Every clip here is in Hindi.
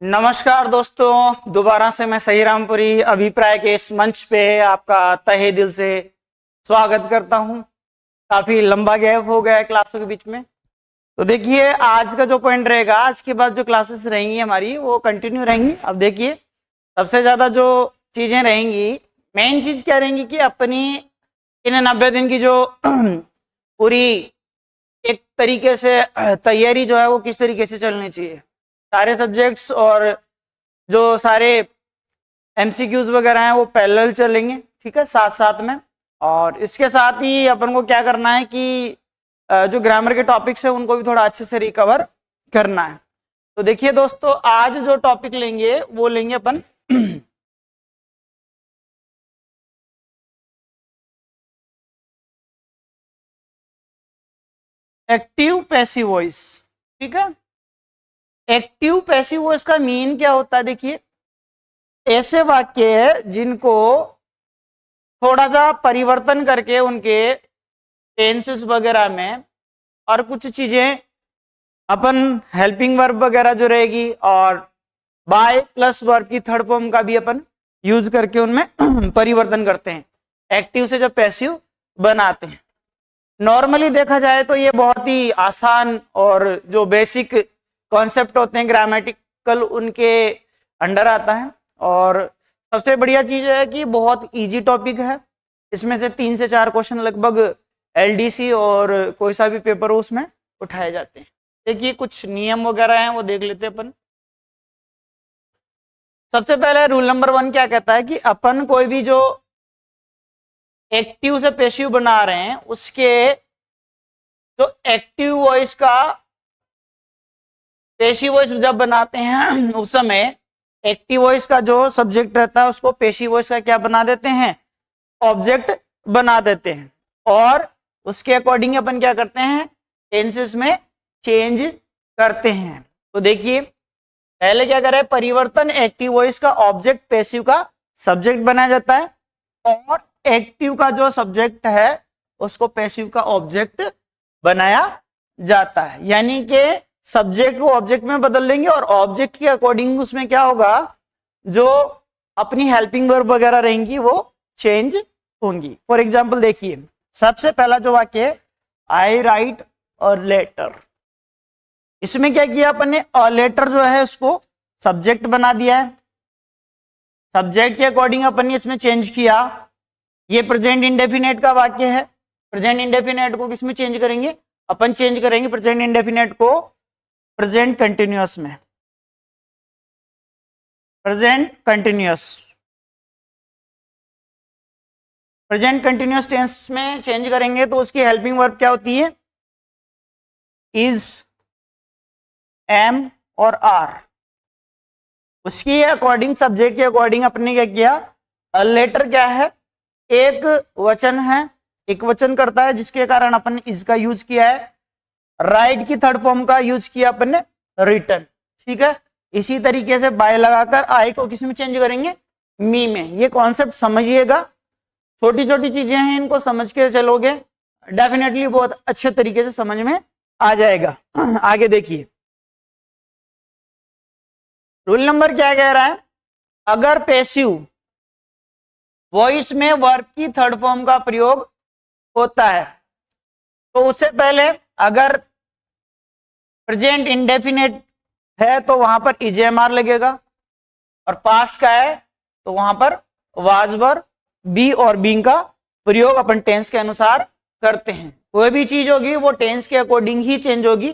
नमस्कार दोस्तों, दोबारा से मैं सही रामपुरी अभिप्राय के इस मंच पे आपका तहे दिल से स्वागत करता हूं। काफी लंबा गैप हो गया है क्लासों के बीच में। तो देखिए, आज का जो पॉइंट रहेगा, आज के बाद जो क्लासेस रहेंगी हमारी वो कंटिन्यू रहेंगी। अब देखिए, सबसे ज्यादा जो चीजें रहेंगी, मेन चीज क्या रहेंगी कि अपनी इन 90 दिन की जो पूरी एक तरीके से तैयारी जो है वो किस तरीके से चलनी चाहिए, सारे सब्जेक्ट्स और जो सारे एमसीक्यूज वगैरह हैं वो पैरेलल चलेंगे, ठीक है, साथ साथ में। और इसके साथ ही अपन को क्या करना है कि जो ग्रामर के टॉपिक्स हैं उनको भी थोड़ा अच्छे से रिकवर करना है। तो देखिए दोस्तों, आज जो टॉपिक लेंगे वो लेंगे अपन एक्टिव पैसिव वॉइस। ठीक है, एक्टिव पैसिव वॉइस का मीन क्या होता है? देखिए, ऐसे वाक्य है जिनको थोड़ा सा परिवर्तन करके उनके टेंसेस वगैरह में और कुछ चीजें अपन हेल्पिंग वर्ब वगैरह जो रहेगी और बाय प्लस वर्ब की थर्ड फॉर्म का भी अपन यूज करके उनमें परिवर्तन करते हैं, एक्टिव से जो पैसिव बनाते हैं। नॉर्मली देखा जाए तो ये बहुत ही आसान और जो बेसिक कॉन्सेप्ट होते हैं ग्रामेटिकल, उनके अंडर आता है। और सबसे बढ़िया चीज है कि बहुत इजी टॉपिक है। इसमें से 3 से 4 क्वेश्चन लगभग एलडीसी और कोई सा भी पेपर हो उसमें उठाए जाते हैं। देखिए, कुछ नियम वगैरह हैं वो देख लेते हैं अपन। सबसे पहले रूल नंबर 1 क्या कहता है कि अपन कोई भी जो एक्टिव से पैसिव बना रहे हैं उसके जो एक्टिव वॉइस का पैसिव वॉइस जब बनाते हैं उस समय एक्टिव वॉइस का जो सब्जेक्ट रहता है उसको पैसिव वॉइस का क्या बना देते हैं? ऑब्जेक्ट बना देते हैं। और उसके अकॉर्डिंग अपन क्या करते हैं? टेंसेस में चेंज करते हैं। तो देखिए, पहले क्या करें, परिवर्तन एक्टिव वॉइस का ऑब्जेक्ट पैसिव का सब्जेक्ट बनाया जाता है और एक्टिव का जो सब्जेक्ट है उसको पैसिव का ऑब्जेक्ट बनाया जाता है। यानी कि सब्जेक्ट को ऑब्जेक्ट में बदल देंगे और ऑब्जेक्ट के अकॉर्डिंग उसमें क्या होगा, जो अपनी हेल्पिंग वर्ब वगैरह रहेंगी वो चेंज होंगी। फॉर एग्जांपल देखिए, सबसे पहला जो वाक्य है, आई राइट अ लेटर। इसमें क्या किया अपन ने? अ लेटर जो है उसको सब्जेक्ट बना दिया है। सब्जेक्ट के अकॉर्डिंग अपन ने इसमें चेंज किया। ये प्रेजेंट इंडेफिनेट का वाक्य है। प्रेजेंट इंडेफिनेट को किसमें चेंज करेंगे? अपन चेंज करेंगे प्रेजेंट इंडेफिनेट को प्रेजेंट कंटिन्यूअस में। Present continuous, present continuous tense में चेंज करेंगे तो उसकी हेल्पिंग वर्ब क्या होती है? इज, एम और आर। उसकी अकॉर्डिंग, सब्जेक्ट के अकॉर्डिंग अपने क्या किया? अ लेटर क्या है? एक वचन है, एक वचन करता है, जिसके कारण अपन ने इसका यूज किया है। राइट की थर्ड फॉर्म का यूज किया अपन ने रिटन। ठीक है, इसी तरीके से बाय लगाकर आई को किस में चेंज करेंगे? मी में। ये कॉन्सेप्ट समझिएगा, छोटी छोटी चीजें हैं, इनको समझ के चलोगे डेफिनेटली बहुत अच्छे तरीके से समझ में आ जाएगा। आगे देखिए, रूल नंबर क्या कह रहा है? अगर पैसिव वॉइस में वर्ब की थर्ड फॉर्म का प्रयोग होता है तो उससे पहले अगर प्रेजेंट इंडेफिनेट है तो वहां पर इजेएमआर लगेगा, और पास्ट का है तो वहां पर वाज वर्ब, बी और बीइंग का प्रयोग अपन टेंस के अनुसार करते हैं। कोई भी चीज होगी वो टेंस के अकॉर्डिंग ही चेंज होगी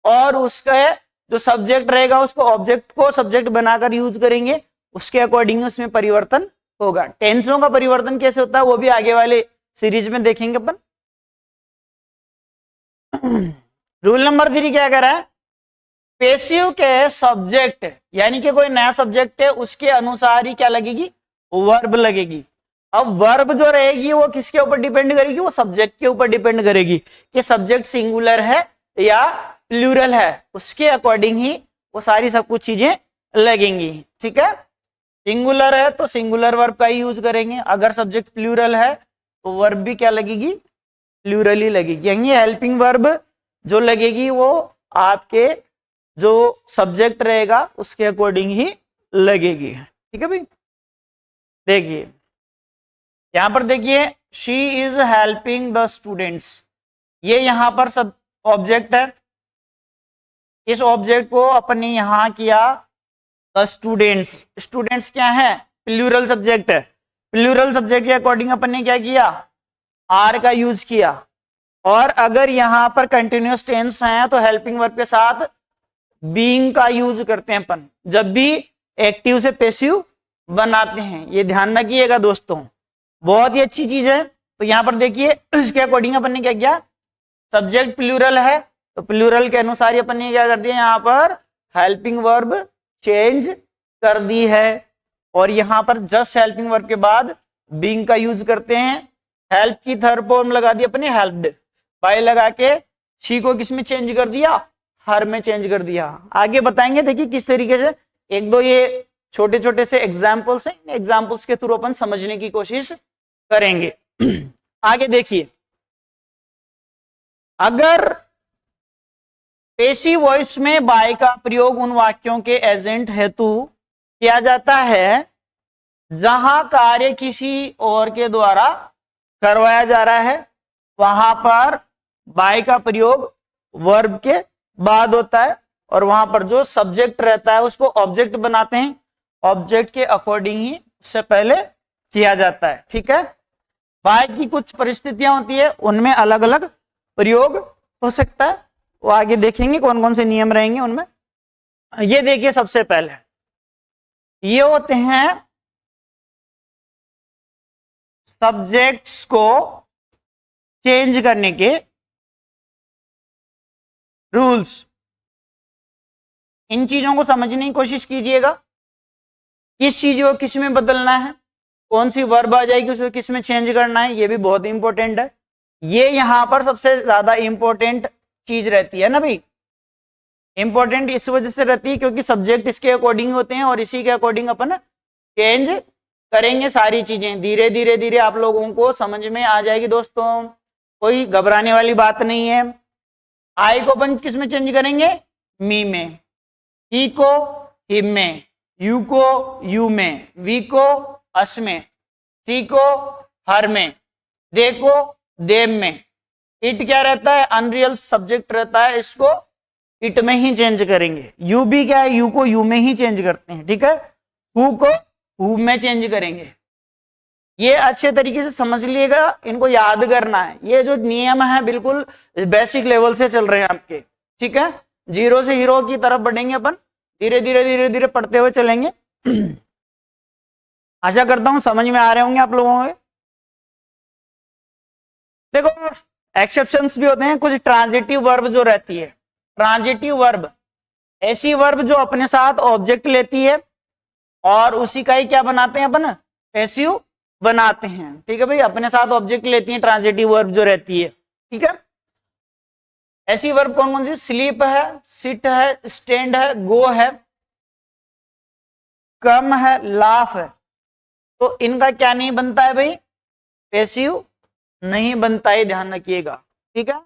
और उसका जो सब्जेक्ट रहेगा उसको ऑब्जेक्ट को सब्जेक्ट बनाकर यूज करेंगे, उसके अकॉर्डिंग उसमें परिवर्तन होगा। टेंसों का परिवर्तन कैसे होता है वो भी आगे वाले सीरीज में देखेंगे अपन। रूल नंबर 3 क्या कह रहा है? पैसिव के सब्जेक्ट, यानी कि कोई नया सब्जेक्ट है, उसके अनुसार ही क्या लगेगी? वर्ब लगेगी। अब वर्ब जो रहेगी वो किसके ऊपर डिपेंड करेगी? वो सब्जेक्ट के ऊपर डिपेंड करेगी कि सब्जेक्ट सिंगुलर है या प्लूरल है, उसके अकॉर्डिंग ही वो सारी सब कुछ चीजें लगेंगी। ठीक है, सिंगुलर है तो सिंगुलर वर्ब का ही यूज करेंगे, अगर सब्जेक्ट प्लूरल है तो वर्ब भी क्या लगेगी? प्लूरल ही लगेगी। यानी हेल्पिंग वर्ब जो लगेगी वो आपके जो सब्जेक्ट रहेगा उसके अकॉर्डिंग ही लगेगी। ठीक है भाई। देखिए यहां पर देखिए she is helping the students, ये यहां पर सब ऑब्जेक्ट है। इस ऑब्जेक्ट को अपन ने यहां किया द स्टूडेंट्स। स्टूडेंट्स क्या है? प्लूरल सब्जेक्ट है। प्लूरल सब्जेक्ट के अकॉर्डिंग अपन ने क्या किया? आर का यूज किया। और अगर यहां पर कंटिन्यूअस टेंस है तो हेल्पिंग वर्ब के साथ बीइंग का यूज करते हैं अपन, जब भी एक्टिव से पैसिव बनाते हैं। ये ध्यान रखिएगा दोस्तों, बहुत ही अच्छी चीज है। तो यहां पर देखिए इसके अकॉर्डिंग अपन ने क्या किया? सब्जेक्ट प्लूरल है तो प्लूरल के अनुसार अपन ने क्या कर दिया? यहां पर हेल्पिंग वर्ब चेंज कर दी है। और यहां पर जस्ट हेल्पिंग वर्ब के बाद बीइंग का यूज करते हैं। हेल्प की थर्ड फॉर्म लगा दी अपने हेल्प्ड, बाय लगा के शी को किस में चेंज कर दिया? हर में चेंज कर दिया। आगे बताएंगे देखिए किस तरीके से। एक दो ये छोटे छोटे से एग्जाम्पल्स हैं, एग्जाम्पल्स के थ्रू अपन समझने की कोशिश करेंगे। आगे देखिए, अगर पेसिव वॉइस में बाय का प्रयोग उन वाक्यों के एजेंट हेतु किया जाता है जहां कार्य किसी और के द्वारा करवाया जा रहा है, वहां पर बाय का प्रयोग वर्ब के बाद होता है और वहां पर जो सब्जेक्ट रहता है उसको ऑब्जेक्ट बनाते हैं। ऑब्जेक्ट के अकॉर्डिंग ही उससे पहले किया जाता है। ठीक है। बाय की कुछ परिस्थितियां होती है, उनमें अलग अलग प्रयोग हो सकता है, वो आगे देखेंगे कौन कौन से नियम रहेंगे उनमें। ये देखिए सबसे पहले ये होते हैं सब्जेक्ट्स को चेंज करने के रूल्स। इन चीजों को समझने की कोशिश कीजिएगा, किस चीज को किस में बदलना है, कौन सी वर्ब आ जाएगी उसको किस में चेंज करना है, ये भी बहुत इंपॉर्टेंट है। ये यहां पर सबसे ज्यादा इंपॉर्टेंट चीज रहती है ना भाई। इंपॉर्टेंट इस वजह से रहती है क्योंकि सब्जेक्ट इसके अकॉर्डिंग होते हैं और इसी के अकॉर्डिंग अपन चेंज करेंगे सारी चीजें। धीरे धीरे धीरे आप लोगों को समझ में आ जाएगी दोस्तों, कोई घबराने वाली बात नहीं है। आई को अपन किस में चेंज करेंगे? मी में। ही को हिम में। यू को यू में। वी को अस में। सी को हर में। दे को देम में। इट क्या रहता है? अनरियल सब्जेक्ट रहता है, इसको इट में ही चेंज करेंगे। यू भी क्या है? यू को यू में ही चेंज करते हैं। ठीक है। हु को हु में चेंज करेंगे। ये अच्छे तरीके से समझ लीजिएगा, इनको याद करना है। ये जो नियम है बिल्कुल बेसिक लेवल से चल रहे हैं आपके। ठीक है। जीरो से हीरो की तरफ बढ़ेंगे अपन, धीरे धीरे धीरे धीरे पढ़ते हुए चलेंगे। आशा करता हूं समझ में आ रहे होंगे आप लोगों के। देखो एक्सेप्शंस भी होते हैं, कुछ ट्रांजिटिव वर्ब जो रहती है। ट्रांजिटिव वर्ब ऐसी वर्ब जो अपने साथ ऑब्जेक्ट लेती है और उसी का ही क्या बनाते हैं अपन? पैसिव बनाते हैं। ठीक है भाई, अपने साथ ऑब्जेक्ट लेती है ट्रांजिटिव वर्ब जो रहती है। ठीक है। ऐसी वर्ब कौन कौन सी? स्लीप है, सिट है, स्टैंड है, गो है, कम है, लाफ है। तो इनका क्या नहीं बनता है भाई? पैसिव नहीं बनता है, ध्यान रखिएगा। ठीक है।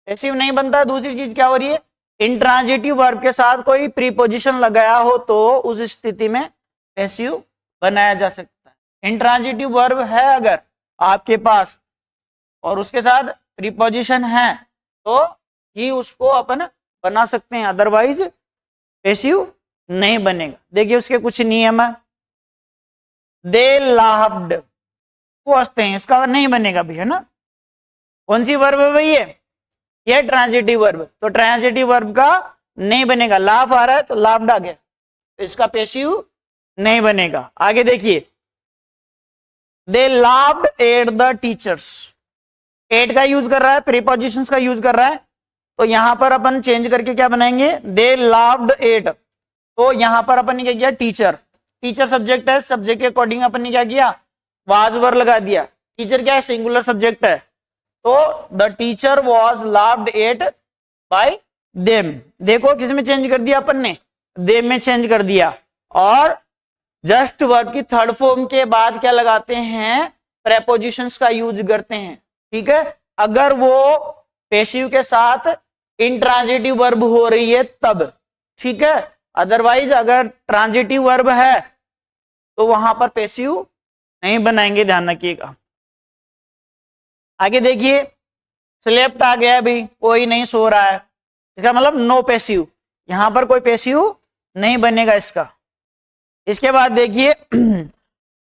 पैसिव नहीं बनता है। दूसरी चीज क्या हो रही है? इंट्रांजिटिव वर्ब के साथ कोई प्रीपोजिशन लगाया हो तो उस स्थिति में पैसिव बनाया जा सकता है। इंट्रांजिटिव वर्ब है अगर आपके पास और उसके साथ प्रीपोजिशन है तो ही उसको अपन बना सकते हैं, अदरवाइज पैसिव नहीं बनेगा। देखिए उसके कुछ नियम है। दे लाफ्ड को हंसते हैं, इसका नहीं बनेगा भी, है ना। कौन सी वर्ब है भाई? ये ट्रांजिटिव वर्ब। तो ट्रांजिटिव वर्ब का नहीं बनेगा। लाफ आ रहा है तो लाफ्ड आ गया, तो इसका पैसिव नहीं बनेगा। आगे देखिए, they laughed at the teachers. At का यूज कर रहा है, प्रीपोजिशंस का यूज कर रहा है, तो यहां पर अपन चेंज करके क्या बनाएंगे? दे लाफ्ड एट। तो यहां पर अपन ने क्या किया? टीचर। टीचर सब्जेक्ट है, सब्जेक्ट के अकॉर्डिंग अपन ने क्या किया? वाज वर लगा दिया। टीचर क्या है? सिंगुलर सब्जेक्ट है, तो the teacher was laughed eight bye them. देखो किस में चेंज कर दिया अपन ने? देम में चेंज कर दिया। और जस्ट वर्ब की थर्ड फॉर्म के बाद क्या लगाते हैं? प्रेपोजिशंस का यूज करते हैं। ठीक है। अगर वो पैसिव के साथ इंट्रांजिटिव वर्ब हो रही है तब, ठीक है। अदरवाइज अगर ट्रांजिटिव वर्ब है तो वहां पर पैसिव नहीं बनाएंगे, ध्यान रखिएगा। आगे देखिए, स्लेप्ट आ गया भाई, कोई नहीं सो रहा है, इसका मतलब नो पैसिव, यहां पर कोई पैसिव नहीं बनेगा इसका। इसके बाद देखिए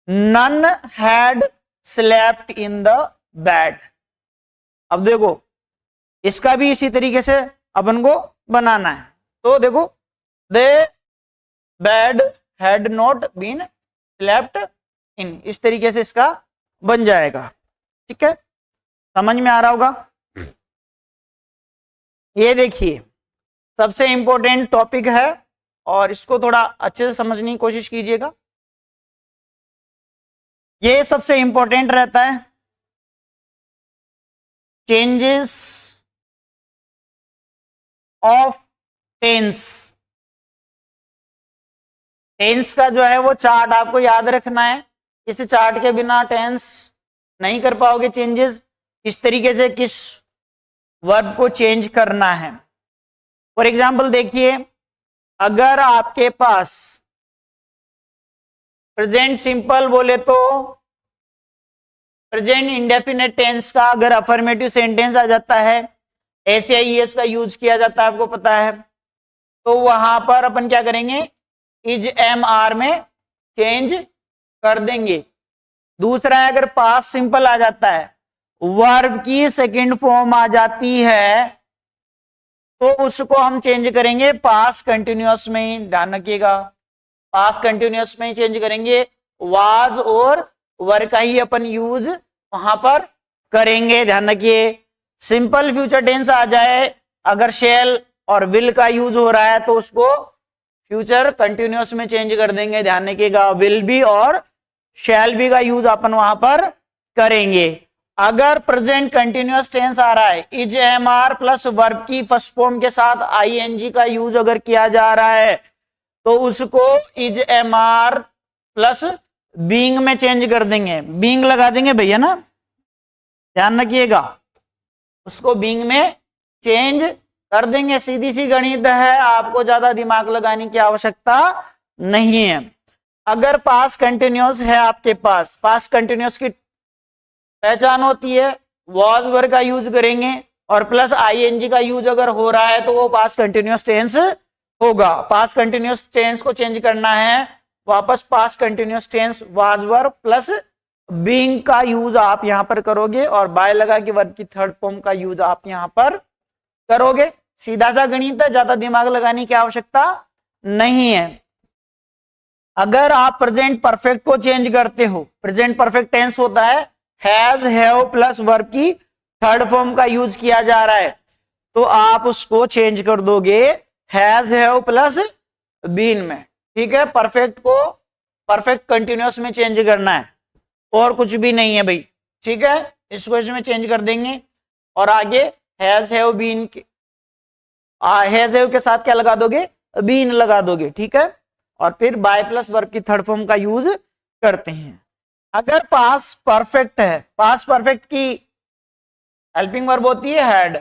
none had slept in the bed. अब देखो इसका भी इसी तरीके से अपन को बनाना है। तो देखो the bed had not been slept in, इस तरीके से इसका बन जाएगा। ठीक है, समझ में आ रहा होगा। ये देखिए सबसे इंपॉर्टेंट टॉपिक है और इसको थोड़ा अच्छे से समझने की कोशिश कीजिएगा। ये सबसे इंपॉर्टेंट रहता है, चेंजेस ऑफ टेंस। टेंस का जो है वो चार्ट आपको याद रखना है, इस चार्ट के बिना टेंस नहीं कर पाओगे चेंजेस, किस तरीके से किस वर्ब को चेंज करना है। फॉर एग्जाम्पल देखिए, अगर आपके पास प्रेजेंट सिंपल बोले तो प्रेजेंट इंडेफिनेट टेंस का अगर अफर्मेटिव सेंटेंस आ जाता है, एस का यूज किया जाता है, आपको पता है, तो वहां पर अपन क्या करेंगे, इज एम आर में चेंज कर देंगे। दूसरा है, अगर पास्ट सिंपल आ जाता है, वर्ब की सेकंड फॉर्म आ जाती है, तो उसको हम चेंज करेंगे पास्ट कंटिन्यूअस में ही, ध्यान रखिएगा, पास्ट कंटिन्यूअस में ही चेंज करेंगे। वाज और वर का ही अपन यूज वहां पर करेंगे, ध्यान रखिए। सिंपल फ्यूचर टेंस आ जाए, अगर शेल और विल का यूज हो रहा है तो उसको फ्यूचर कंटिन्यूअस में चेंज कर देंगे, ध्यान रखिएगा। विल बी और शैल बी का यूज अपन वहां पर करेंगे। अगर प्रेजेंट कंटिन्यूअस टेंस आ रहा है, is am are plus verb की फर्स्ट फॉर्म के साथ आईएनजी का यूज अगर किया जा रहा है, तो उसको is am are plus being में चेंज कर देंगे, बीइंग लगा देंगे भैया ना, ध्यान रखिएगा, उसको बीइंग में चेंज कर देंगे। सीधी सी गणित है, आपको ज्यादा दिमाग लगाने की आवश्यकता नहीं है। अगर पास्ट कंटिन्यूअस है आपके पास, पास्ट कंटिन्यूअस की पहचान होती है, वॉज वर का यूज करेंगे और प्लस आईएनजी का यूज अगर हो रहा है तो वो पास्ट कंटिन्यूअस टेंस होगा। पास्ट कंटिन्यूअस टेंस को चेंज करना है, वापस past continuous tense was were plus being का यूज आप यहां पर करोगे और बाय लगा के वर्ब की थर्ड फॉर्म का यूज आप यहां पर करोगे। सीधा सा गणित है, ज्यादा दिमाग लगाने की आवश्यकता नहीं है। अगर आप प्रेजेंट परफेक्ट को चेंज करते हो, प्रेजेंट परफेक्ट टेंस होता है हैज हैव प्लस वर्ब की थर्ड फॉर्म का यूज किया जा रहा है, तो आप उसको चेंज कर दोगे हैज हैव प्लस बीन में। ठीक है, परफेक्ट को परफेक्ट कंटिन्यूअस में चेंज करना है और कुछ भी नहीं है भाई। ठीक है, इसको इसमें चेंज कर देंगे और आगे has have been, has have के साथ क्या लगा दोगे, बीन लगा दोगे। ठीक है, और फिर बाय प्लस वर्ब की थर्ड फॉर्म का यूज करते हैं। अगर पास परफेक्ट है, पास परफेक्ट की हेल्पिंग वर्ब होती है हैड,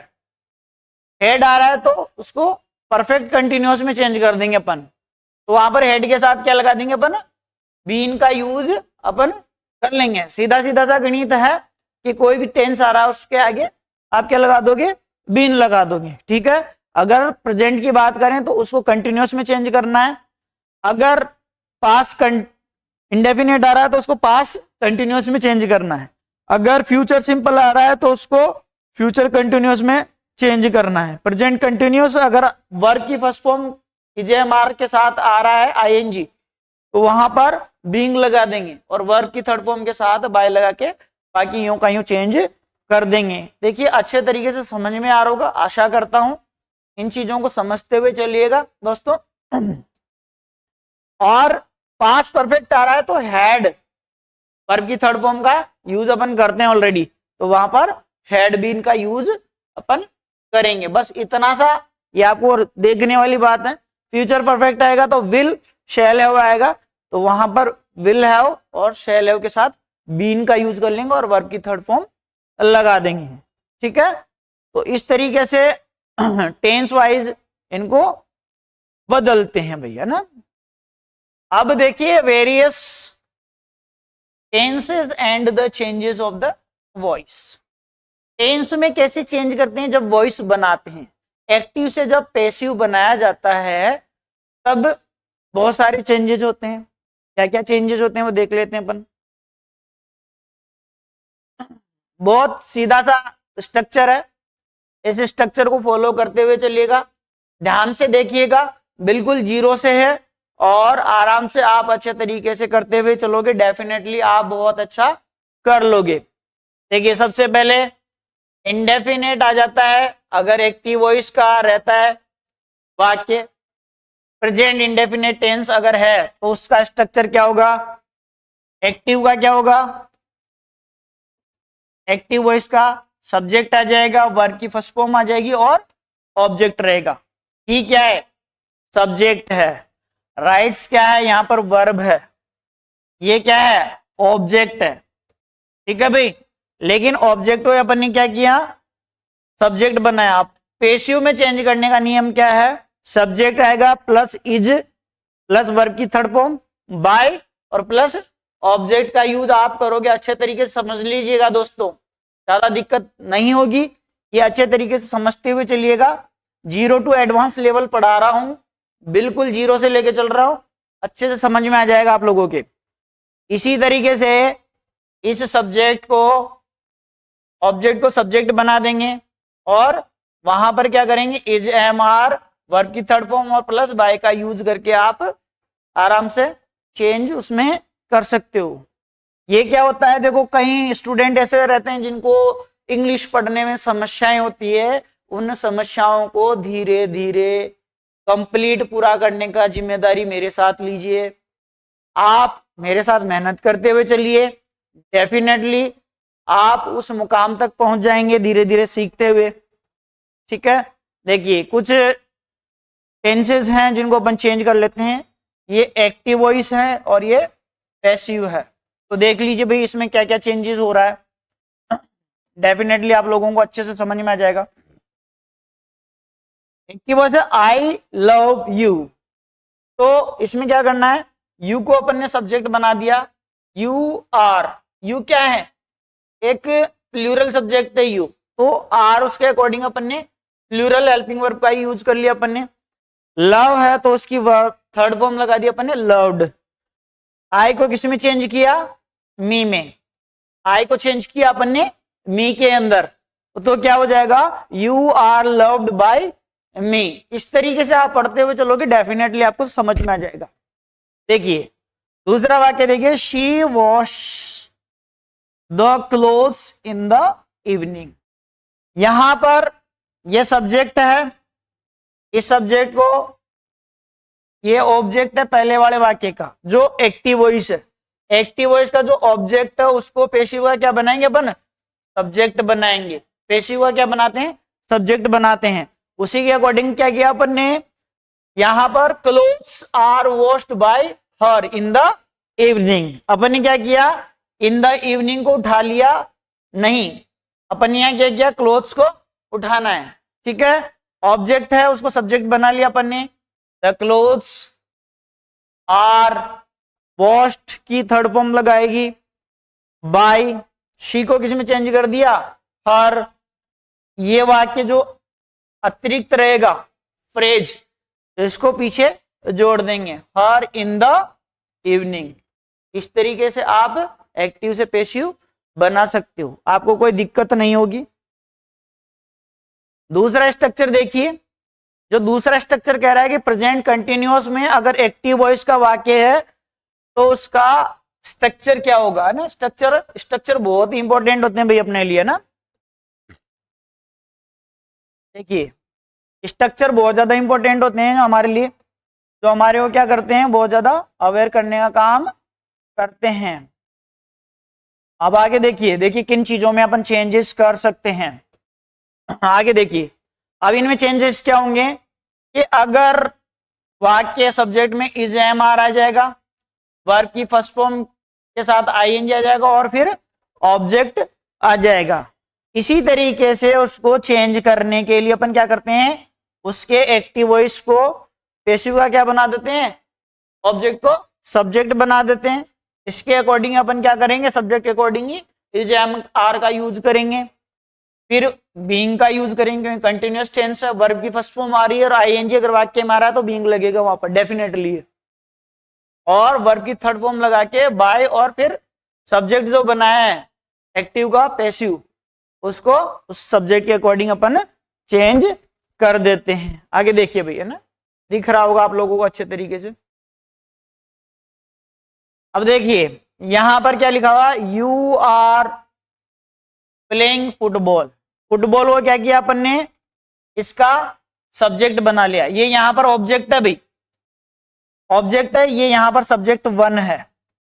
हेड आ रहा है तो उसको परफेक्ट कंटिन्यूअस में चेंज कर देंगे अपन, तो वहां पर हेड के साथ क्या लगा देंगे अपन, बीन का यूज अपन कर लेंगे। सीधा सीधा सा गणित है कि कोई भी टेंस आ रहा है उसके आगे आप क्या लगा दोगे, बीन लगा दोगे। ठीक है, अगर प्रेजेंट की बात करें तो उसको कंटिन्यूअस में चेंज करना है, अगर पास्ट इंडेफिनेट आ रहा है तो उसको पास्ट कंटिन्यूअस में चेंज करना है, अगर फ्यूचर सिंपल आ रहा है तो उसको फ्यूचर कंटिन्यूअस में चेंज करना है। प्रेजेंट कंटिन्यूअस अगर वर्ब की फर्स्ट फॉर्म इजेएमआर के साथ आ रहा है आईएनजी, तो वहां पर बीइंग लगा देंगे और वर्ब की थर्ड फॉर्म के साथ बाय लगा के बाकी यूं का यूं चेंज कर देंगे। देखिए अच्छे तरीके से समझ में आ रहा होगा, आशा करता हूं इन चीजों को समझते हुए चलिएगा दोस्तों। और पास्ट परफेक्ट आ रहा है तो हैड वर्ब की थर्ड फॉर्म का यूज अपन करते हैं ऑलरेडी, तो वहां पर हैड बीन का यूज अपन करेंगे। बस इतना सा ये आपको देखने वाली बात है। फ्यूचर परफेक्ट आएगा तो विल शैल हैव आएगा, तो वहां पर विल हैव और शैल हैव के साथ बीन का यूज कर लेंगे और वर्ब की थर्ड फॉर्म लगा देंगे। ठीक है, तो इस तरीके से टेंस वाइज इनको बदलते हैं भैया ना। अब देखिए various tenses and the changes of the voice. Tense में कैसे चेंज करते हैं, जब वॉइस बनाते हैं। एक्टिव से जब पैसिव बनाया जाता है तब बहुत सारे चेंजेस होते हैं। क्या क्या चेंजेस होते हैं वो देख लेते हैं अपन। बहुत सीधा सा स्ट्रक्चर है, इस स्ट्रक्चर को फॉलो करते हुए चलिएगा, ध्यान से देखिएगा, बिल्कुल जीरो से है और आराम से आप अच्छे तरीके से करते हुए चलोगे, डेफिनेटली आप बहुत अच्छा कर लोगे। देखिए सबसे पहले इंडेफिनेट आ जाता है अगर एक्टिव वॉइस का रहता है वाक्य। प्रेजेंट इंडेफिनेट टेंस अगर है तो उसका स्ट्रक्चर क्या होगा, एक्टिव का क्या होगा, एक्टिव वॉइस का सब्जेक्ट आ जाएगा, वर्ब की फर्स्ट फॉर्म आ जाएगी और ऑब्जेक्ट रहेगा। ही क्या है, सब्जेक्ट है, राइट्स क्या है, यहां पर वर्ब है, ये क्या है, ऑब्जेक्ट है। ठीक है भाई, लेकिन ऑब्जेक्ट को अपन ने क्या किया, सब्जेक्ट बनाया। पेसिव में चेंज करने का नियम क्या है, सब्जेक्ट आएगा प्लस इज प्लस वर्ब की थर्ड फॉर्म बाय और प्लस ऑब्जेक्ट का यूज आप करोगे। अच्छे तरीके से समझ लीजिएगा दोस्तों, ज्यादा दिक्कत नहीं होगी, ये अच्छे तरीके से समझते हुए चलिएगा। 0 to एडवांस लेवल पढ़ा रहा हूं, बिल्कुल 0 से लेके चल रहा हूं, अच्छे से समझ में आ जाएगा आप लोगों के। इसी तरीके से इस सब्जेक्ट को ऑब्जेक्ट को सब्जेक्ट बना देंगे और वहां पर क्या करेंगे, इज एम आर वर्ब की थर्ड फॉर्म और प्लस बाय का यूज करके आप आराम से चेंज उसमें कर सकते हो। ये क्या होता है, देखो कई स्टूडेंट ऐसे रहते हैं जिनको इंग्लिश पढ़ने में समस्याएं होती है, उन समस्याओं को धीरे धीरे कंप्लीट पूरा करने का जिम्मेदारी मेरे साथ लीजिए। आप मेरे साथ मेहनत करते हुए चलिए, डेफिनेटली आप उस मुकाम तक पहुंच जाएंगे धीरे धीरे सीखते हुए। ठीक है, देखिए कुछ टेंसेस हैं जिनको अपन चेंज कर लेते हैं। ये एक्टिव वॉइस है और ये पैसिव है, तो देख लीजिए भाई इसमें क्या क्या चेंजेस हो रहा है, डेफिनेटली आप लोगों को अच्छे से समझ में आ जाएगा। एक्टिव वॉइस है आई लव यू, तो इसमें क्या करना है, यू को अपन ने सब्जेक्ट बना दिया, यू आर, यू क्या है, एक प्लूरल सब्जेक्ट है यू, तो आर उसके अकॉर्डिंग अपन ने प्लूरल हेल्पिंग वर्ब का यूज कर लिया अपन ने। लव है तो उसकी वर्ब थर्ड फॉर्म लगा दिया अपन ने लव्ड। आई को किस में चेंज किया, मी में, आई को चेंज किया अपन ने मी के अंदर, तो क्या हो जाएगा, यू आर लव्ड बाय मी। इस तरीके से आप पढ़ते हुए चलोगे, डेफिनेटली आपको समझ में आ जाएगा। देखिए दूसरा वाक्य देखिए, she wash the clothes in the evening. यहां पर यह सब्जेक्ट है, इस सब्जेक्ट को, ये ऑब्जेक्ट है पहले वाले वाक्य का जो एक्टिव वॉइस है। एक्टिव वॉइस का जो ऑब्जेक्ट है उसको पेशिव का क्या बनाएंगे अपन, सब्जेक्ट बनाएंगे। पेशिव का क्या बनाते हैं, सब्जेक्ट बनाते हैं। उसी के अकॉर्डिंग क्या किया अपन ने, यहां पर clothes are washed by her in the evening, अपन ने क्या किया, इन द इवनिंग को उठा लिया, नहीं, अपन ने यहां क्या किया, क्लोथ्स को उठाना है। ठीक है, ऑब्जेक्ट है उसको सब्जेक्ट बना लिया अपन ने, द क्लोथ्स आर वॉश्ड की थर्ड फॉर्म लगाएगी बाय, शी को किसी में चेंज कर दिया, हर। ये वाक्य जो अतिरिक्त रहेगा फ्रेज, इसको पीछे जोड़ देंगे, हर इन द इवनिंग। इस तरीके से आप एक्टिव से पैसिव बना सकते हो, आपको कोई दिक्कत नहीं होगी। दूसरा स्ट्रक्चर देखिए, जो दूसरा स्ट्रक्चर कह रहा है कि प्रेजेंट कंटिन्यूअस में अगर एक्टिव वॉइस का वाक्य है तो उसका स्ट्रक्चर क्या होगा ना। स्ट्रक्चर बहुत ही इंपॉर्टेंट होते हैं भाई अपने लिए ना। देखिए स्ट्रक्चर बहुत ज्यादा इंपॉर्टेंट होते हैं हमारे लिए, जो हमारे को क्या करते हैं, बहुत ज्यादा अवेयर करने का काम करते हैं। अब आगे देखिए किन चीजों में अपन चेंजेस कर सकते हैं। आगे देखिए, अब इनमें चेंजेस क्या होंगे कि अगर वाक्य सब्जेक्ट में इज एम आर आ जाएगा, वर्ब की फर्स्ट फॉर्म के साथ आईएनजी आ जाएगा और फिर ऑब्जेक्ट आ जाएगा। इसी तरीके से उसको चेंज करने के लिए अपन क्या करते हैं, उसके एक्टिव वॉइस को पैसिव का क्या बना देते हैं, ऑब्जेक्ट को सब्जेक्ट बना देते हैं। इसके अकॉर्डिंग अपन क्या करेंगे, सब्जेक्ट के अकॉर्डिंग ही इज एम आर का यूज करेंगे, फिर बीइंग का यूज करेंगे क्योंकि कंटिन्यूअस टेंस है, वर्ब की फर्स्ट फॉर्म आ रही है और आईएनजी अगर वाक्य में आ रहा है तो बीइंग लगेगा वहां पर डेफिनेटली, और वर्ब की थर्ड फॉर्म लगा के बाय, और फिर सब्जेक्ट जो बनाया है एक्टिव का पैसिव, उसको उस सब्जेक्ट के अकॉर्डिंग अपन चेंज कर देते हैं। आगे देखिए भैया ना, दिख रहा होगा आप लोगों को अच्छे तरीके से। अब देखिए यहां पर क्या लिखा हुआ, you are playing football. Football को क्या किया अपन ने, इसका सब्जेक्ट बना लिया। ये यहां पर ऑब्जेक्ट है भाई, ऑब्जेक्ट है, ये यहां पर सब्जेक्ट 1 है,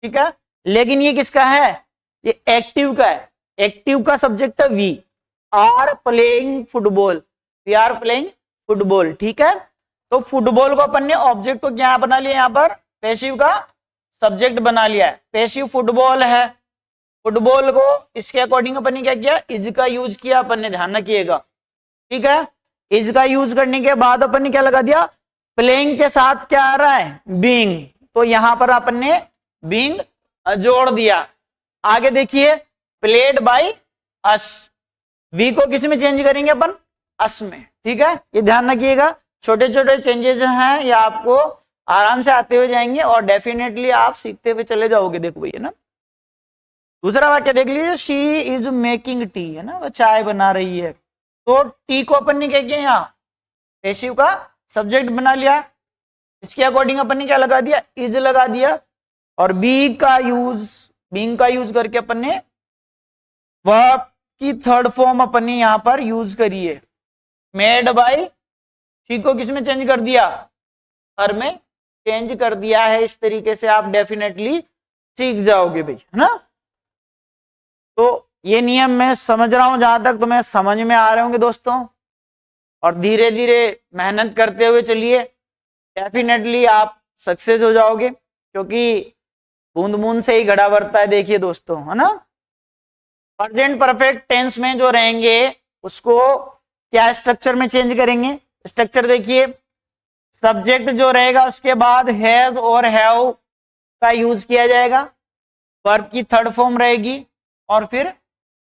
ठीक है। लेकिन ये किसका है, ये एक्टिव का है, एक्टिव का सब्जेक्ट है we are playing football, we are playing football, ठीक है। तो फुटबॉल को अपन ने ऑब्जेक्ट को क्या बना लिया, यहां पर पैसिव का सब्जेक्ट बना लिया है, पैसिव फुटबॉल है। फुटबॉल को इसके अकॉर्डिंग अपन ने क्या किया, इज का यूज किया अपन ने, ध्यान रखिएगा, ठीक है। इज का यूज करने के बाद अपन ने क्या लगा दिया, प्लेइंग के साथ क्या आ रहा है, बीइंग, तो यहां पर अपन ने बीइंग जोड़ दिया। आगे देखिए, प्लेड बाय अस, वी को किस में चेंज करेंगे अपन, अस में, ठीक है। ये ध्यान रखिएगा, छोटे छोटे चेंजेस हैं, ये आपको आराम से आते हुए जाएंगे और डेफिनेटली आप सीखते हुए चले जाओगे। देखो भैया ना, दूसरा वाक्य देख लीजिए, शी इज मेकिंग टी, है ना, वो चाय बना रही है। तो टी को अपन ने क्या किया, यहाँ पैसिव का सब्जेक्ट बना लिया, इसके अकॉर्डिंग अपन ने क्या लगा दिया, इज लगा दिया, और बी का यूज, बीइंग का यूज करके अपन ने वर्ब की थर्ड फॉर्म अपन ने यहां पर यूज करी है, मेड बाय, शी को किस में चेंज कर दिया, हर में चेंज कर दिया है। इस तरीके से आप डेफिनेटली सीख जाओगे भाई, है ना। तो ये नियम मैं समझ रहा हूं, जहां तक तुम्हें समझ में आ रहे होंगे दोस्तों, और धीरे धीरे मेहनत करते हुए चलिए, डेफिनेटली आप सक्सेस हो जाओगे, क्योंकि बूंद बूंद से ही घड़ा भरता है। देखिए दोस्तों, है ना, प्रेजेंट परफेक्ट टेंस में जो रहेंगे उसको क्या स्ट्रक्चर में चेंज करेंगे, स्ट्रक्चर देखिए, सब्जेक्ट जो रहेगा उसके बाद हैज और हैव का यूज किया जाएगा, वर्ब की थर्ड फॉर्म रहेगी, और फिर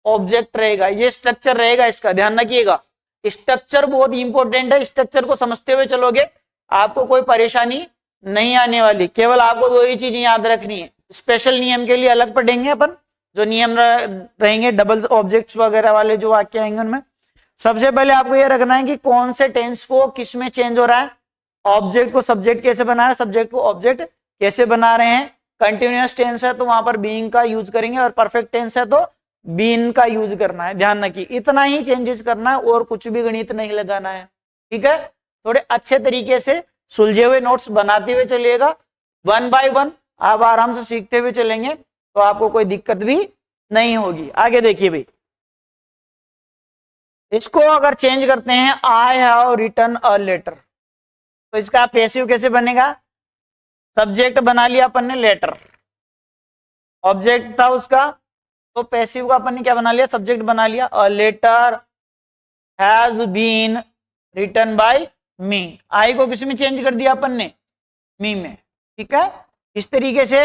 ऑब्जेक्ट रहेगा। ये स्ट्रक्चर रहेगा, इसका ध्यान रखिएगा, स्ट्रक्चर बहुत इंपॉर्टेंट है। स्ट्रक्चर को समझते हुए चलोगे, आपको कोई परेशानी नहीं आने वाली। केवल आपको दो ही चीजें याद रखनी है, स्पेशल नियम के लिए अलग पढ़ेंगे अपन, जो नियम रहेंगे डबल ऑब्जेक्ट्स वगैरह वाले जो वाक्य आएंगे उनमें। सबसे पहले आपको यह रखना है कि कौन से टेंस को किस में चेंज हो रहा है, ऑब्जेक्ट को सब्जेक्ट कैसे बना रहे हैं, सब्जेक्ट को ऑब्जेक्ट कैसे बना रहे हैं। कंटिन्यूअस टेंस है तो वहां पर बीइंग का यूज करेंगे, और परफेक्ट टेंस है तो बीन का यूज करना है। ध्यान रखिए, इतना ही चेंजेस करना है, और कुछ भी गणित नहीं लगाना है, ठीक है। थोड़े अच्छे तरीके से सुलझे हुए नोट्स बनाते हुए चलिएगा, 1 बाय 1 आप आराम से सीखते हुए चलेंगे तो आपको कोई दिक्कत भी नहीं होगी। आगे देखिए भाई, इसको अगर चेंज करते हैं, I have written a letter, तो इसका पैसिव कैसे बनेगा, सब्जेक्ट बना लिया अपन ने लेटर, ऑब्जेक्ट था उसका, तो पैसिव का अपन ने क्या बना लिया, सब्जेक्ट बना लिया, a letter has been written by me, I को किस में चेंज कर दिया अपन ने, मी में, ठीक है। इस तरीके से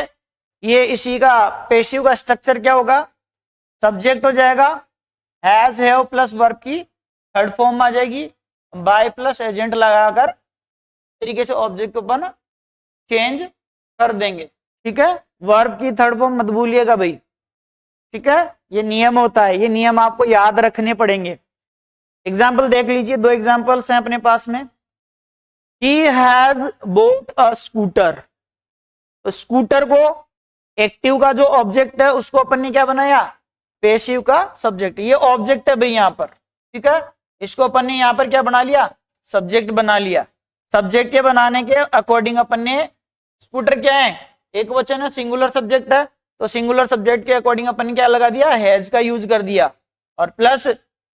ये इसी का पैसिव का स्ट्रक्चर क्या होगा, सब्जेक्ट हो जाएगा, हैज हैव प्लस वर्ब की थर्ड फॉर्म आ जाएगी, बाय प्लस एजेंट लगाकर तरीके से ऑब्जेक्ट को अपन चेंज कर देंगे, ठीक है। वर्ब की थर्ड फॉर्म मत भूलिएगा भाई, ठीक है, ये नियम होता है, ये नियम आपको याद रखने पड़ेंगे। एग्जाम्पल देख लीजिए, 2 एग्जाम्पल्स हैं अपने पास में। He has bought a scooter, तो स्कूटर को एक्टिव का जो ऑब्जेक्ट है उसको अपन ने क्या बनाया, पैसिव का सब्जेक्ट, ये ऑब्जेक्ट है भाई यहाँ पर, ठीक है। इसको अपन ने यहाँ पर क्या बना लिया, सब्जेक्ट बना लिया। सब्जेक्ट के बनाने के अकॉर्डिंग अपन ने, स्कूटर क्या है, एक वचन है, सिंगुलर सब्जेक्ट है, तो सिंगुलर सब्जेक्ट के अकॉर्डिंग अपन ने क्या लगा दिया, हैज का यूज कर दिया, और प्लस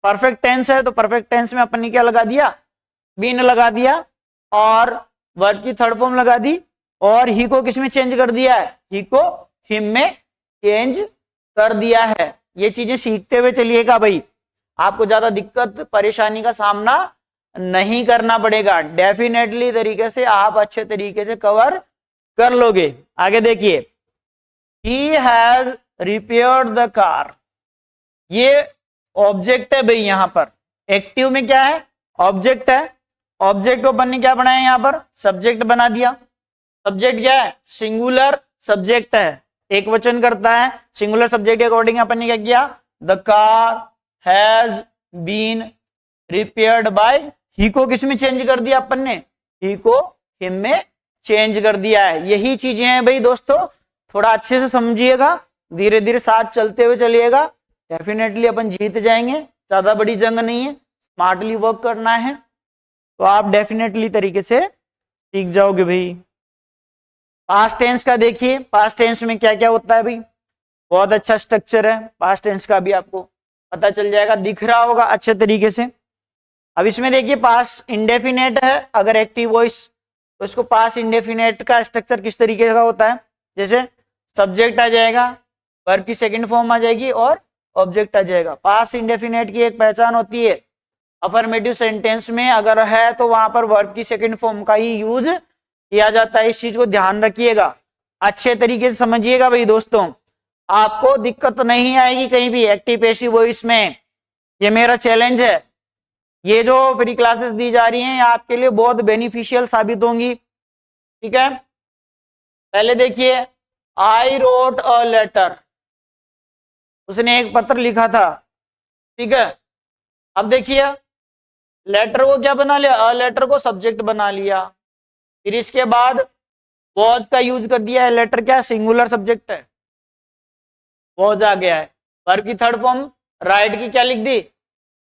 परफेक्ट टेंस है तो परफेक्ट टेंस में अपन ने क्या लगा दिया, बीन लगा दिया, और वर्ब की थर्ड फॉर्म लगा दी, और ही को किस में चेंज कर दिया है, ही को हिम में चेंज कर दिया है। ये चीजें सीखते हुए चलिएगा भाई, आपको ज्यादा दिक्कत परेशानी का सामना नहीं करना पड़ेगा, डेफिनेटली तरीके से आप अच्छे तरीके से कवर कर लोगे। आगे देखिए, he has repaired the car, ये ऑब्जेक्ट है भाई, यहां पर एक्टिव में क्या है, ऑब्जेक्ट है, ऑब्जेक्ट को अपन ने क्या बनाया, यहां पर सब्जेक्ट बना दिया। सब्जेक्ट क्या है, सिंगुलर सब्जेक्ट है, एक वचन करता है, सिंगुलर सब्जेक्ट के अकॉर्डिंग अपन ने क्या किया, the car has been repaired by, he को किस में चेंज कर दिया अपन ने, ही को हिम में चेंज कर दिया है। यही चीजें हैं भाई दोस्तों, थोड़ा अच्छे से समझिएगा, धीरे धीरे साथ चलते हुए चलिएगा, डेफिनेटली अपन जीत जाएंगे, ज्यादा बड़ी जंग नहीं है, स्मार्टली वर्क करना है तो आप डेफिनेटली तरीके से सीख जाओगे भाई। पास्ट टेंस का देखिए, पास्ट टेंस में क्या क्या होता है भाई, बहुत अच्छा स्ट्रक्चर है पास्ट टेंस का भी, आपको पता चल जाएगा, दिख रहा होगा अच्छे तरीके से। अब इसमें देखिए पास्ट इंडेफिनेट है, अगर एक्टिव वॉइस तो इसको पास्ट इंडेफिनेट का स्ट्रक्चर किस तरीके का होता है, जैसे सब्जेक्ट आ जाएगा, वर्ब की सेकंड फॉर्म आ जाएगी और ऑब्जेक्ट आ जाएगा। पास्ट इंडेफिनेट की एक पहचान होती है, अफर्मेटिव सेंटेंस में अगर है तो वहां पर वर्ब की सेकंड फॉर्म का ही यूज किया जाता है, इस चीज को ध्यान रखिएगा, अच्छे तरीके से समझिएगा भाई दोस्तों, आपको दिक्कत नहीं आएगी कहीं भी एक्टिव पैसिव वॉइस में। ये मेरा चैलेंज है, ये जो फ्री क्लासेस दी जा रही हैं आपके लिए बहुत बेनिफिशियल साबित होंगी, ठीक है। पहले देखिए, आई रोट अ लेटर, उसने एक पत्र लिखा था, ठीक है। अब देखिए लेटर को क्या बना लिया, अ लेटर को सब्जेक्ट बना लिया, फिर इसके बाद वॉज का यूज कर दिया है, लेटर क्या सिंगुलर सब्जेक्ट है, वॉज आ गया है, वर्ब की थर्ड फॉर्म राइट की क्या लिख दी,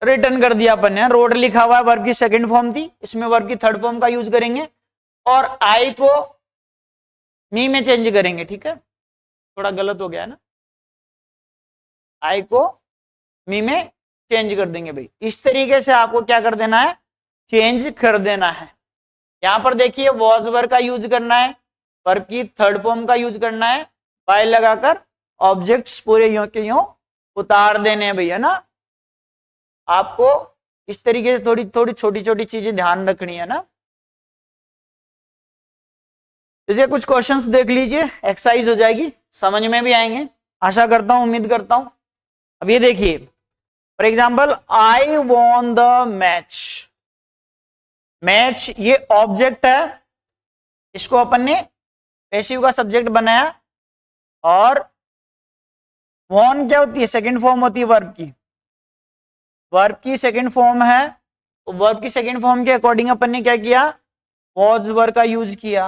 रिटर्न कर दिया अपन ने, रोड लिखा हुआ है, वर्ब की सेकंड फॉर्म थी, इसमें वर्ब की थर्ड फॉर्म का यूज करेंगे और आई को मी में चेंज करेंगे, ठीक है, थोड़ा गलत हो गया ना, आई को मी में चेंज कर देंगे भाई। इस तरीके से आपको क्या कर देना है, चेंज कर देना है। यहां पर देखिए वॉज वर्ब का यूज करना है, वर्ब की थर्ड फॉर्म का यूज करना है, बाय लगाकर ऑब्जेक्ट्स पूरे यूं के यूं उतार देने हैं भैया ना। आपको इस तरीके से थोड़ी थोड़ी छोटी छोटी चीजें ध्यान रखनी है ना। इसके कुछ क्वेश्चंस देख लीजिए, एक्सरसाइज हो जाएगी, समझ में भी आएंगे, आशा करता हूं, उम्मीद करता हूं। अब ये देखिए for example, I won the match, match ये ऑब्जेक्ट है, इसको अपन ने पैसिव का सब्जेक्ट बनाया, और वॉन क्या होती है, सेकंड फॉर्म होती है वर्ब की, वर्ब की सेकंड फॉर्म है, तो वर्ब की सेकंड फॉर्म के अकॉर्डिंग अपन ने क्या किया, वॉज वर्ब का यूज किया।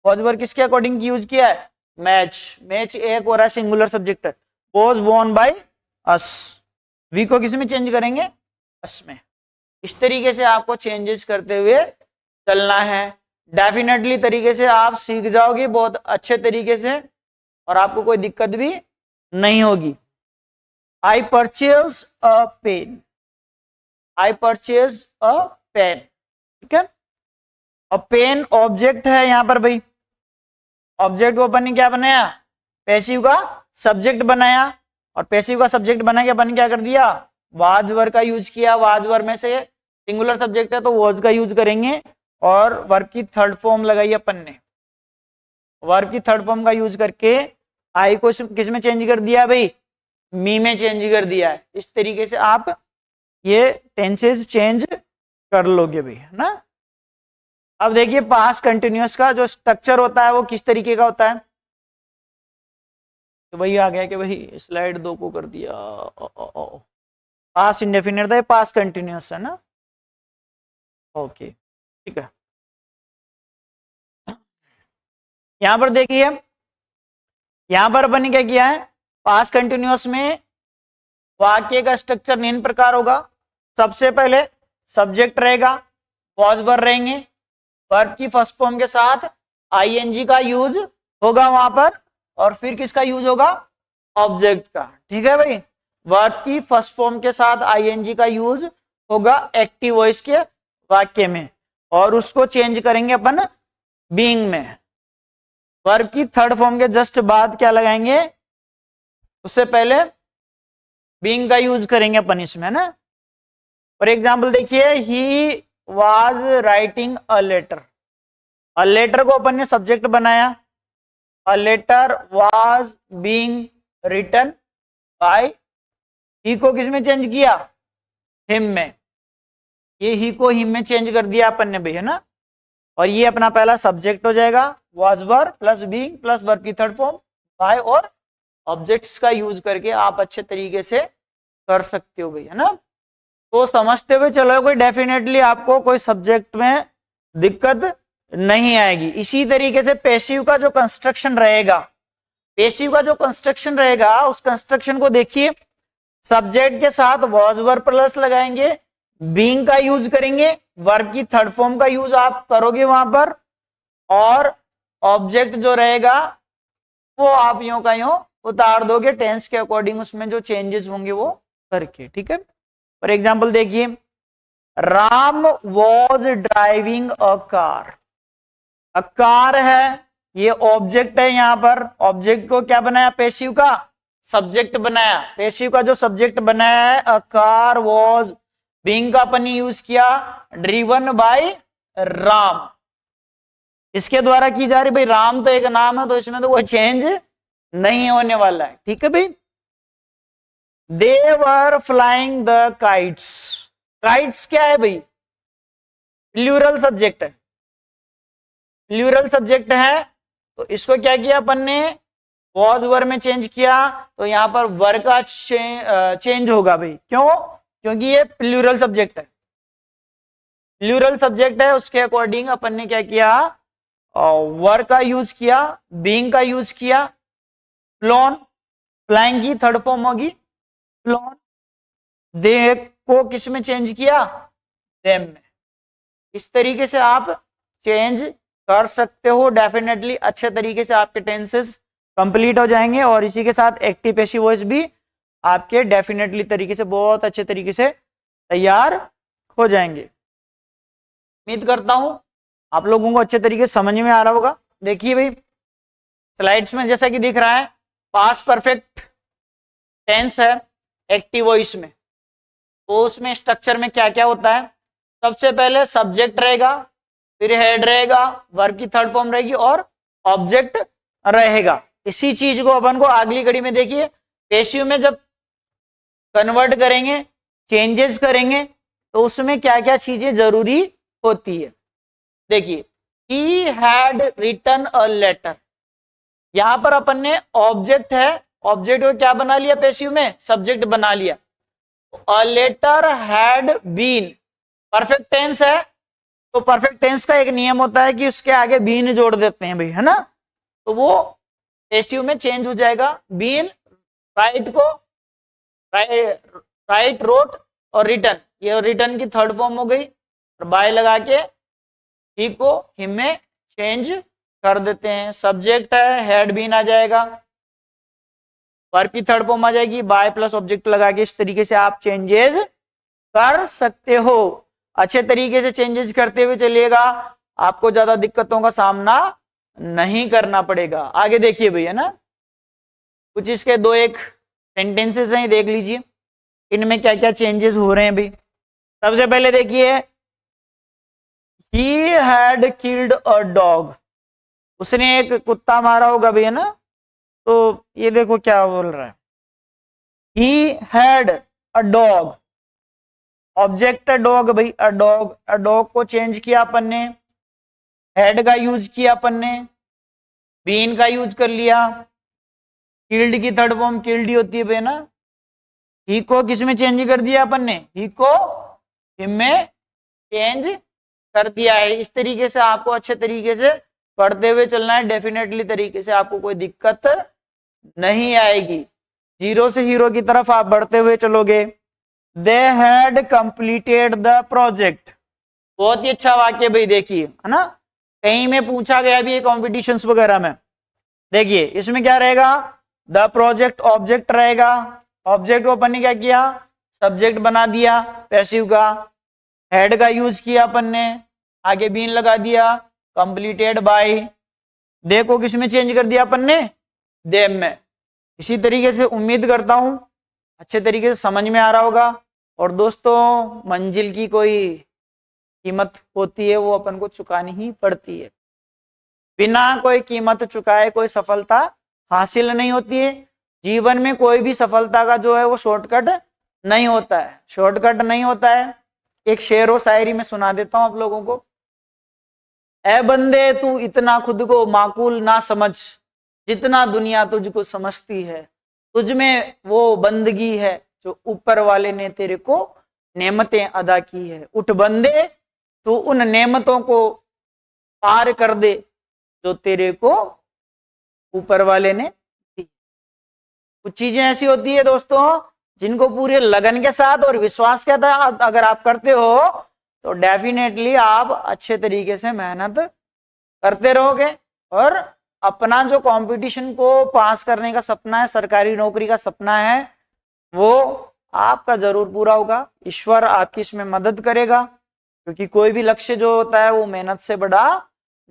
वॉज वर्ब किसके अकॉर्डिंग यूज किया है, मैच, मैच एक हो रहा है सिंगुलर सब्जेक्ट है, was won by us, we को किस में चेंज करेंगे, अस में। इस तरीके से आपको चेंजेस करते हुए चलना है, डेफिनेटली तरीके से आप सीख जाओगे बहुत अच्छे तरीके से, और आपको कोई दिक्कत भी नहीं होगी। I purchase a pen, I purchase a pen, ठीक है। और पेन ऑब्जेक्ट है यहां पर भाई, ऑब्जेक्ट को अपन ने क्या बनाया, पैसिव का सब्जेक्ट बनाया, और पैसिव का सब्जेक्ट बना के अपन ने क्या कर दिया, वाज वर्ब का यूज किया, वाज वर्ब में से सिंगुलर सब्जेक्ट है तो वॉज का यूज करेंगे, और वर्ब की थर्ड फॉर्म लगाई अपन ने, वर्ब की थर्ड फॉर्म का यूज करके आई को किस में चेंज कर दिया भाई, मी में चेंज कर दिया है। इस तरीके से आप ये टेंसेस चेंज कर लोगे भाई, है ना। अब देखिए पास्ट कंटिन्यूअस का जो स्ट्रक्चर होता है वो किस तरीके का होता है, तो वही आ गया कि भाई स्लाइड 2 को कर दिया, पास्ट इंडेफिनिट था, पास्ट कंटिन्यूअस है ना, ओके ठीक है। यहां पर देखिए, यहां पर अपन ने क्या किया है, पास्ट कंटिन्यूअस में वाक्य का स्ट्रक्चर निम्न प्रकार होगा, सबसे पहले सब्जेक्ट रहेगा, वॉज वर्ब रहेंगे, वर्ब की फर्स्ट फॉर्म के साथ आईएनजी का यूज होगा वहां पर, और फिर किसका यूज होगा, ऑब्जेक्ट का, ठीक है भाई। वर्ब की फर्स्ट फॉर्म के साथ आईएनजी का यूज होगा एक्टिव वॉइस के वाक्य में, और उसको चेंज करेंगे अपन बीइंग में। वर्ब की थर्ड फॉर्म के जस्ट बाद क्या लगाएंगे, उससे पहले बीइंग का यूज करेंगे अपन इसमें ना। फॉर एग्जाम्पल देखिए, he was writing a letter. A letter को अपन ने सब्जेक्ट बनाया, a letter was being written by, he को किस में चेंज किया, हिम में, ये ही को हिम में चेंज कर दिया अपन ने भाई, है ना। और ये अपना पहला सब्जेक्ट हो जाएगा, was verb plus being plus verb की थर्ड फॉर्म बाय, और ऑब्जेक्ट्स का यूज करके आप अच्छे तरीके से कर सकते हो भाई, है ना। तो समझते हुए चलो, कोई डेफिनेटली आपको कोई सब्जेक्ट में दिक्कत नहीं आएगी। इसी तरीके से पैसिव का जो कंस्ट्रक्शन रहेगा, पैसिव का जो कंस्ट्रक्शन रहेगा उस कंस्ट्रक्शन को देखिए, सब्जेक्ट के साथ वाज वर्ब प्लस लगाएंगे, बीइंग का यूज करेंगे, वर्ब की थर्ड फॉर्म का यूज आप करोगे वहां पर, और ऑब्जेक्ट जो रहेगा वो आप यूं का यूं उतार दोगे टेंस के अकॉर्डिंग, उसमें जो चेंजेस होंगे वो करके, ठीक है। फॉर एग्जाम्पल देखिए, Ram was driving a car. A car है, ये ऑब्जेक्ट है, यहां पर ऑब्जेक्ट को क्या बनाया, पैसिव का सब्जेक्ट बनाया, पैसिव का जो सब्जेक्ट बनाया है अ कार वॉज, बीइंग का अपन यूज किया, ड्रिवन बाय राम, इसके द्वारा की जा रही, भाई राम तो एक नाम है तो इसमें तो कोई चेंज नहीं होने वाला है, ठीक है भाई। They were flying the kites. Kites क्या है भाई, प्लूरल सब्जेक्ट है, प्लूरल सब्जेक्ट है, तो इसको क्या किया अपन ने, वॉज वर में चेंज किया, तो यहां पर वर का चेंज होगा भाई, क्यों, क्योंकि ये प्लूरल सब्जेक्ट है, प्लूरल सब्जेक्ट है, उसके अकॉर्डिंग अपन ने क्या किया, वर का यूज किया, बीइंग का यूज किया, फ्लोन, फ्लाइंग की थर्ड फॉर्म होगी फ्लोन, दे को किस में चेंज किया, देम में। इस तरीके से आप चेंज कर सकते हो, डेफिनेटली अच्छे तरीके से आपके टेंसेस कंप्लीट हो जाएंगे, और इसी के साथ एक्टिव पैसिव वॉइस भी आपके डेफिनेटली तरीके से बहुत अच्छे तरीके से तैयार हो जाएंगे। उम्मीद करता हूं आप लोगों को अच्छे तरीके से समझ में आ रहा होगा। देखिए भाई स्लाइड्स में जैसा कि दिख रहा है, पास्ट परफेक्ट टेंस है एक्टिव वॉइस में, तो उसमें स्ट्रक्चर में क्या क्या होता है, सबसे पहले सब्जेक्ट रहेगा, फिर हेड रहेगा, वर्ब की थर्ड फॉर्म रहेगी, और ऑब्जेक्ट रहेगा। इसी चीज को अपन को अगली कड़ी में देखिए, पैसिव में जब कन्वर्ट करेंगे, चेंजेस करेंगे, तो उसमें क्या क्या चीजें जरूरी होती है। देखिए, he had written a letter, यहां पर अपन ने ऑब्जेक्ट है, ऑब्जेक्ट को क्या बना लिया, पैसिव में सब्जेक्ट बना लिया, a letter had been, perfect tense है, तो परफेक्ट टेंस का एक नियम होता है कि उसके आगे बीन जोड़ देते हैं भाई, है ना, तो वो पैसिव में चेंज हो जाएगा, बीन, राइट को राइट, रोट, और रिटन, ये रिटन की थर्ड फॉर्म हो गई, और बाय लगा के ही को हिम में चेंज कर देते हैं। सब्जेक्ट है, हेड बीन आ जाएगा, वर्ब की थर्ड फॉर्म आ जाएगी, बाय प्लस ऑब्जेक्ट लगा के, इस तरीके से आप चेंजेस कर सकते हो। अच्छे तरीके से चेंजेस करते हुए चलिएगा, आपको ज्यादा दिक्कतों का सामना नहीं करना पड़ेगा। आगे देखिए भैया ना, कुछ इसके दो एक सेंटेंसेस हैं, देख लीजिए इनमें क्या क्या चेंजेस हो रहे हैं भाई। सबसे पहले देखिए, he had killed a dog, उसने एक कुत्ता मारा होगा भैया ना, तो ये देखो क्या बोल रहा है, he had a dog, object है डॉग भाई, अ डॉग को चेंज किया अपन ने, हेड का यूज किया अपन ने, बीन का यूज कर लिया, किल्ड की थर्ड फॉर्म किल्ड ही होती है भाई ना, ही को किस में चेंज कर दिया अपन ने, ही को हिम में चेंज कर दिया है। इस तरीके से आपको अच्छे तरीके से पढ़ते हुए चलना है, डेफिनेटली तरीके से आपको कोई दिक्कत नहीं आएगी। जीरो से हीरो की तरफ आप बढ़ते हुए चलोगे। They had completed the project, बहुत ही अच्छा वाक्य भाई, देखिए है ना, कहीं में पूछा गया भी है कॉम्पिटिशन्स वगैरह में। देखिए इसमें क्या रहेगा, द प्रोजेक्ट ऑब्जेक्ट रहेगा, ऑब्जेक्ट को अपन ने क्या किया, सब्जेक्ट बना दिया पैसिव का, हेड का यूज किया अपन ने, आगे बीन लगा दिया, कंप्लीटेड बाय, दे को किस में चेंज कर दिया अपन ने, देम में। इसी तरीके से उम्मीद करता हूं अच्छे तरीके से समझ में आ रहा होगा। और दोस्तों मंजिल की कोई कीमत होती है वो अपन को चुकानी ही पड़ती है। बिना कोई कीमत चुकाए कोई सफलता हासिल नहीं होती है। जीवन में कोई भी सफलता का जो है वो शॉर्टकट नहीं होता है, शॉर्टकट नहीं होता है। एक शेर व शायरी में सुना देता हूं आप लोगों को। ए बंदे तू इतना खुद को माकूल ना समझ, जितना दुनिया तुझको समझती है, तुझ में वो बंदगी है जो ऊपर वाले ने तेरे को नेमतें अदा की है। उठ बंदे तू उन नेमतों को पार कर दे जो तेरे को ऊपर वाले ने दी। कुछ चीजें ऐसी होती है दोस्तों जिनको पूरे लगन के साथ और विश्वास के साथ अगर आप करते हो तो डेफिनेटली आप अच्छे तरीके से मेहनत करते रहोगे और अपना जो कंपटीशन को पास करने का सपना है, सरकारी नौकरी का सपना है, वो आपका जरूर पूरा होगा। ईश्वर आपकी इसमें मदद करेगा, क्योंकि कोई भी लक्ष्य जो होता है वो मेहनत से बड़ा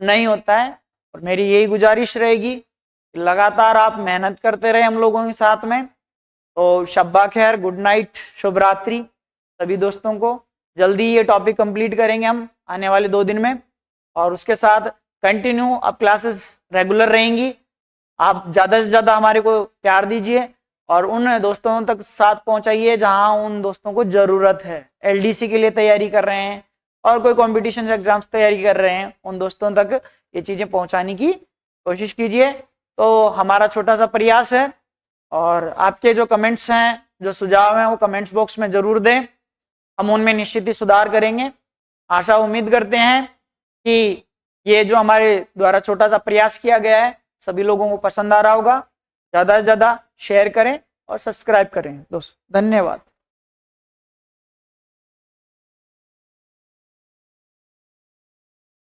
नहीं होता है। और मेरी यही गुजारिश रहेगी कि लगातार आप मेहनत करते रहे हम लोगों के साथ में। तो शब्बा खैर, गुड नाइट, शुभ रात्रि सभी दोस्तों को। जल्दी ये टॉपिक कंप्लीट करेंगे हम आने वाले 2 दिन में, और उसके साथ कंटिन्यू अब क्लासेस रेगुलर रहेंगी। आप ज़्यादा से ज़्यादा हमारे को प्यार दीजिए और उन दोस्तों तक साथ पहुंचाइए जहां उन दोस्तों को ज़रूरत है। एलडीसी के लिए तैयारी कर रहे हैं और कोई कॉम्पिटिशन एग्जाम्स तैयारी कर रहे हैं, उन दोस्तों तक ये चीज़ें पहुंचाने की कोशिश कीजिए। तो हमारा छोटा सा प्रयास है, और आपके जो कमेंट्स हैं, जो सुझाव हैं, वो कमेंट्स बॉक्स में ज़रूर दें। हम उनमें निश्चित ही सुधार करेंगे। आशा उम्मीद करते हैं कि ये जो हमारे द्वारा छोटा सा प्रयास किया गया है सभी लोगों को पसंद आ रहा होगा। ज़्यादा से ज़्यादा शेयर करें और सब्सक्राइब करें दोस्तों। धन्यवाद।